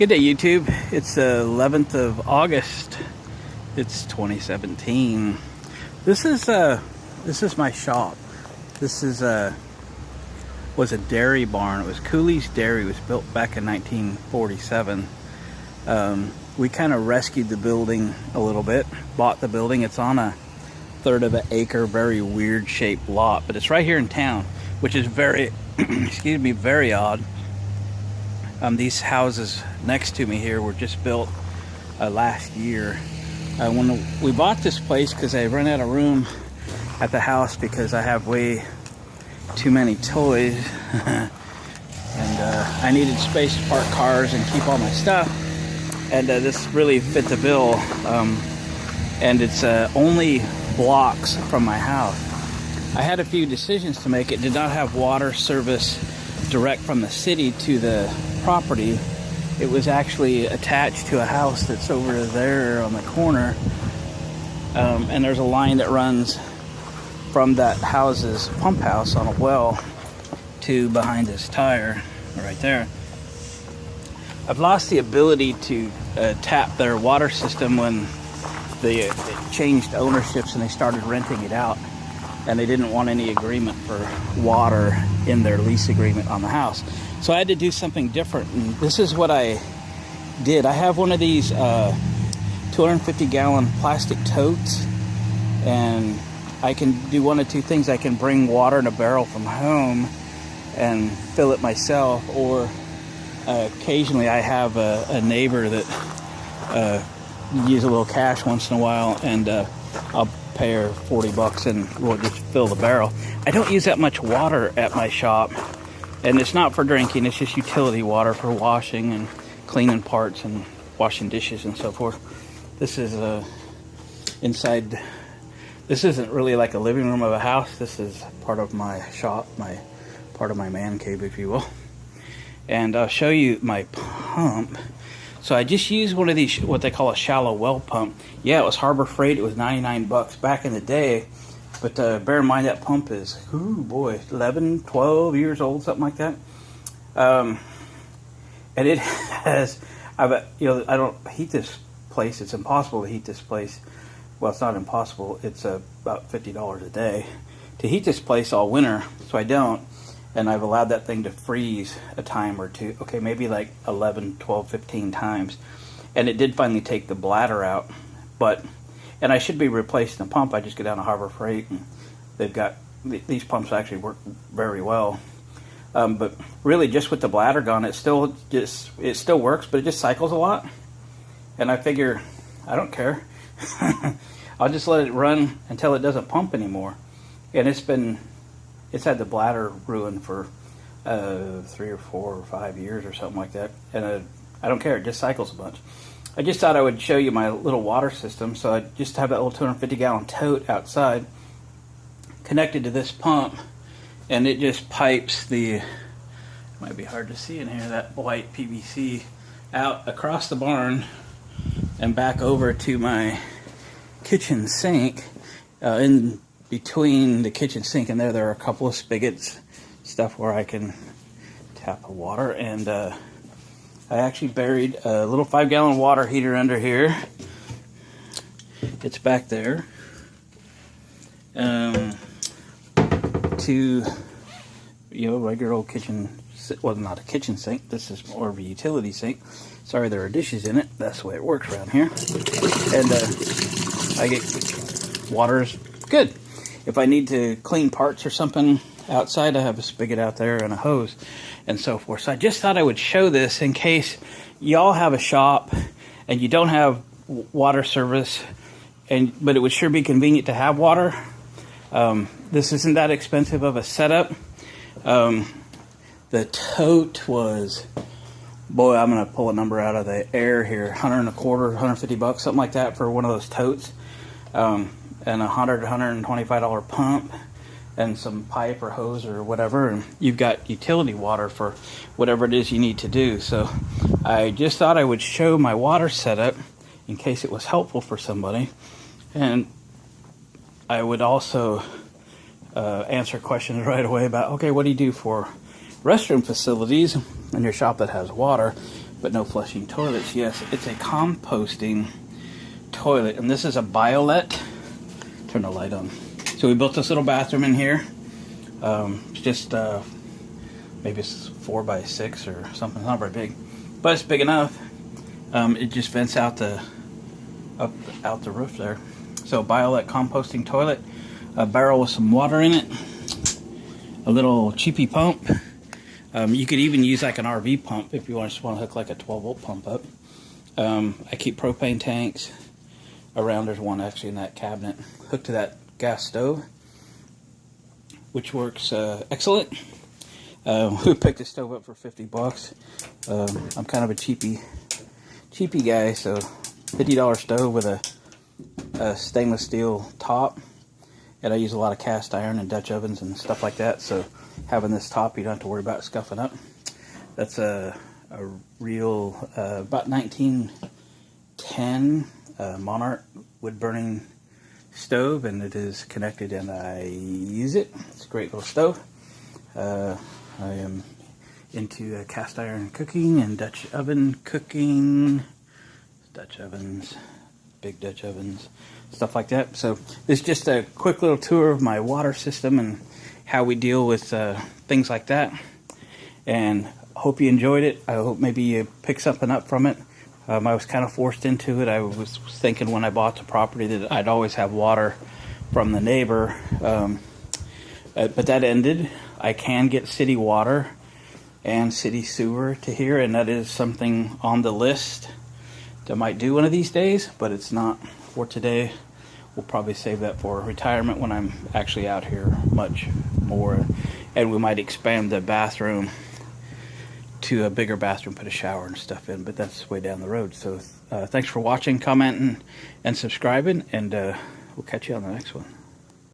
Good day, YouTube. It's the 11th of August. It's 2017. This is my shop. This is was a dairy barn. It was Cooley's Dairy. It was built back in 1947. We kind of rescued the building a little bit. Bought the building. It's on a third of an acre, very weird shaped lot, but it's right here in town, which is very, excuse me, very odd. These houses next to me here were just built last year. When we bought this place, because I ran out of room at the house because I have way too many toys, and I needed space to park cars and keep all my stuff, and this really fit the bill, and it's only blocks from my house. I had a few decisions to make. It did not have water service direct from the city to the property. It was actually attached to a house that's over there on the corner, and there's a line that runs from that house's pump house on a well to behind this tire right there. I've lost the ability to tap their water system when they changed ownerships and they started renting it out, and they didn't want any agreement for water in their lease agreement on the house. So I had to do something different, and this is what I did. I have one of these 250-gallon plastic totes, and I can do one of two things. I can bring water in a barrel from home and fill it myself, or occasionally I have a neighbor that use a little cash once in a while, and I'll pay her $40 and we'll just fill the barrel. I don't use that much water at my shop, and it's not for drinking. It's just utility water for washing and cleaning parts and washing dishes and so forth. This is inside. This isn't really like a living room of a house. This is part of my shop, part of my man cave, if you will. And I'll show you my pump. So I just used one of these, what they call a shallow well pump. Yeah, it was Harbor Freight. It was $99 back in the day. But bear in mind that pump is, ooh boy, 11, 12 years old, something like that. And it has, I don't heat this place. It's impossible to heat this place. Well, it's not impossible. It's about $50 a day to heat this place all winter. So I don't. And I've allowed that thing to freeze a time or two. Okay, maybe like 11, 12, 15 times. And it did finally take the bladder out. And I should be replacing the pump. I just get down to Harbor Freight, and they've got, these pumps actually work very well. But really, just with the bladder gone, it still works, but it just cycles a lot. And I figure, I don't care. I'll just let it run until it doesn't pump anymore. And it's had the bladder ruined for 3 or 4 or 5 years or something like that. And I don't care. It just cycles a bunch. I just thought I would show you my little water system. So I just have that little 250-gallon tote outside connected to this pump, and it just pipes the, it might be hard to see in here, that white PVC out across the barn and back over to my kitchen sink. In between the kitchen sink and there are a couple of spigots, stuff where I can tap the water, and I actually buried a little 5-gallon water heater under here. It's back there. To, regular old kitchen, well, not a kitchen sink. This is more of a utility sink. Sorry, there are dishes in it. That's the way it works around here. And I get water's good. If I need to clean parts or something outside, I have a spigot out there and a hose and so forth. So I just thought I would show this in case y'all have a shop and you don't have water service, but it would sure be convenient to have water. This isn't that expensive of a setup. The tote was, boy, I'm going to pull a number out of the air here, $125, $150, something like that for one of those totes. And a $100, $125 pump and some pipe or hose or whatever, and you've got utility water for whatever it is you need to do. So I just thought I would show my water setup in case it was helpful for somebody, and I would also answer questions right away about, okay, what do you do for restroom facilities in your shop that has water? but no flushing toilets. Yes, it's a composting toilet, and this is a Biolet. Turn the light on. So we built this little bathroom in here. It's just maybe it's 4 by 6 or something. It's not very big, but it's big enough. It just vents out the roof there. So Biolet composting toilet, a barrel with some water in it, a little cheapy pump. You could even use like an RV pump if you just want to hook like a 12-volt pump up. I keep propane tanks around. There's one actually in that cabinet hooked to that gas stove, which works excellent. We picked the stove up for 50 bucks. I'm kind of a cheapy guy, so $50 stove with a stainless steel top, and I use a lot of cast iron and Dutch ovens and stuff like that, so having this top you don't have to worry about scuffing up. That's a real about 1910 Monarch wood burning stove, and it is connected and I use it. It's a great little stove. I am into cast iron cooking and Dutch oven cooking. Dutch ovens, big Dutch ovens, stuff like that. So this is just a quick little tour of my water system and how we deal with things like that. And hope you enjoyed it. I hope maybe you pick something up from it. I was kind of forced into it. I was thinking when I bought the property that I'd always have water from the neighbor, but that ended. I can get city water and city sewer to here, and that is something on the list that I might do one of these days, but it's not for today. We'll probably save that for retirement when I'm actually out here much more, and we might expand the bathroom to a bigger bathroom, put a shower and stuff in, but that's way down the road. So thanks for watching, commenting, and subscribing, and we'll catch you on the next one.